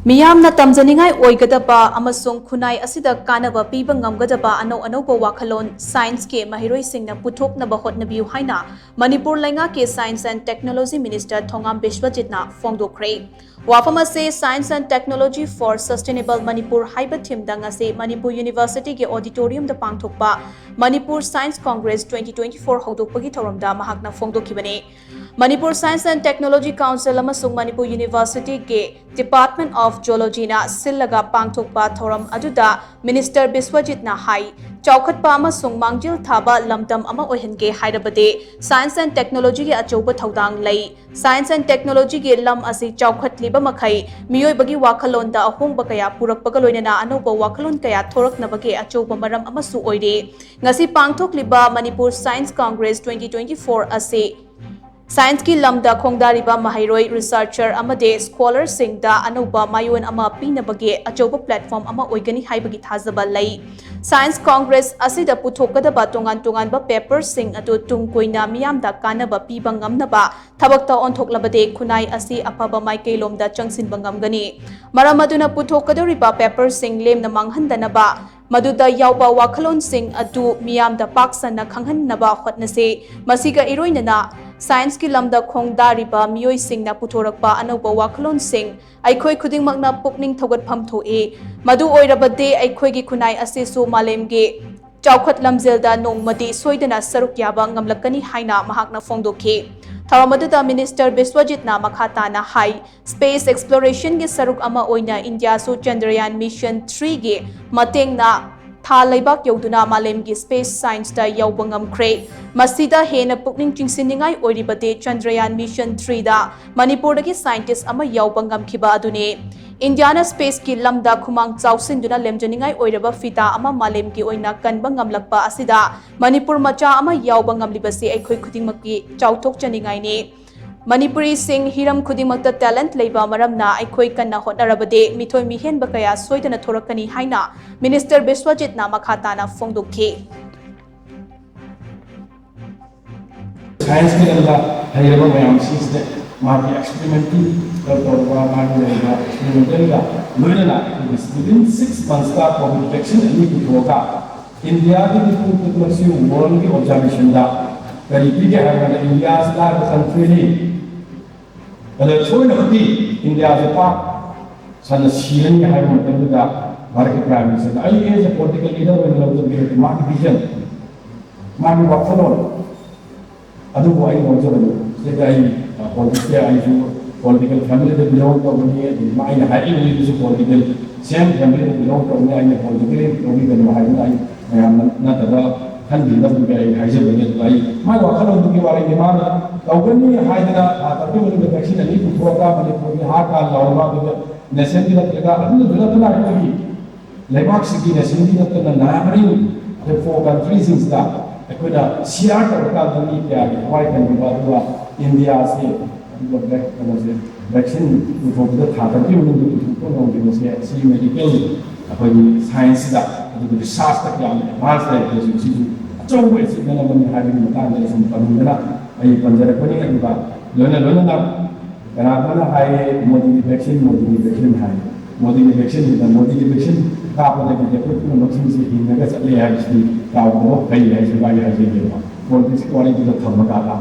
Meeyamna tamjaningai oigadaba amasung khunai asida kanaba piba ngamgadaba Anouba Wakhallon science ke Maheiroi Singna Puthoknaba Hotnabiyu haina Manipur leingak ke Science and Technology Minister Thongam Biswajit na phongdokkhre. Wafama se Science and Technology for Sustainable Manipur haiba thim dangase Manipur University ke auditorium da pangthokpa Manipur Science Congress 2024 hodokpagi thoramda mahakna phongdokhibane. Manipur Science and Technology Council amasung Manipur University ke Department of Geology na sillaga pangthokpa thoram aduda Minister Biswajit na hai chaukhatpa amasung mangjil thaba lamdam ama oihange hairabade Science and Technology ge achouba thodang lei Science and Technology ge lam asi chaukhatliba makhai miyoibagi wakhallon da ahongba kaya purakpaga loinana Anouba Wakhallon kaya thoraknaba ge achouba maram amasu oire ngasi pangthokliba Manipur Science Congress 2024 ase Science ki lamda khongdariba Maheiroi researcher amade scholar singda Anouba mayon ama pinabage achouba platform ama oigani haibagi thazaba lai Science Congress asida puthokadaba tongan ba paper sing atu tungkoina Meeyamda Kanaba piba ngamnaba thabakta onthoklabade Khunai asi afaba maikailomda changsinba ngamgani maramaduna puthokadoriba paper sing lemna manghandanaba Maduda yauba wakhallon sing atu Meeyamda paksana khanghanaba hotnase masiga iroinana Science ki lamda khongdariba miyoi singna puthorakpa Anouba Wakhallon sing aikhoi khudingmakna pukning thogatpham thoe madu oirabade aikhoi gi khunai asesu malemge chaukhat lamjelda nongmadi soidana saruk yaba ngamlakani haina mahakna phongdokhe Tharamadada Minister Biswajit na makhata na hai space exploration ge saruk ama oina India su Chandrayaan mission 3 ge mateng na Tha laibak yauduna malemgi space science da yauba ngamkhre masida hena pukning chingsiningai oiribade Chandrayaan mission 3 da Manipur dagi scientist ama yauba ngamkhiba adune Indiana space ki lamda khumang chawsinduna lemjaningai oiraba fita ama malemgi oina kanba ngamlakpa asida Manipur macha ama yauba ngamlibasi aikhoi khudingmakki chawthok chaningai ne Manipuri sing hiram khudingmakta talent leiba maramna aikhoi kanna hotnarabade mithoi mihenba kaya soidana thorakani haina Minister Biswajit na makhata na phongdokhe Science ke anda hairaba mayam sisde magi experimental torwa magi experimental ga loinana within 6 months ka covid vaccine ani putoka India ki putoklasi world ki observation da kari pige hairaba India's largest country ni Kalau soal nanti India Jepang sana siang yang hari makan juga Bharat Prime Minister. I as a political leader when I was a market vision, market Wakhallon. Adu buai macam mana? Saya political family that belong to me. My high is political same family that belong to me. I politically only the Maheiroi. I am not the kan bilang juga haji banyak lagi. Mai Wakhallon tu kiwarai di mana? Kau kan ni haina tapi boleh vaksin ini putra Manipur ni hak lawan juga nation kita juga ada juga lagi. Lemak segi nation kita tu nambari the 4 countries insta. Aku dah siar terkait ini dia. Why kan dua India se vaksin untuk kita tapi boleh pun kita si medical apa ni science dah. Itu research tak yang advance dari itu. Jauh itu mana mana hari ini kita ada sempat mula ai panjara ko ni ba lona na kana mana hai modi vaccine hai modi vaccine ka pa de de ko no sin si hin ga sa le hai si ka bo kai hai si ba hai si ko this quality the thamma ka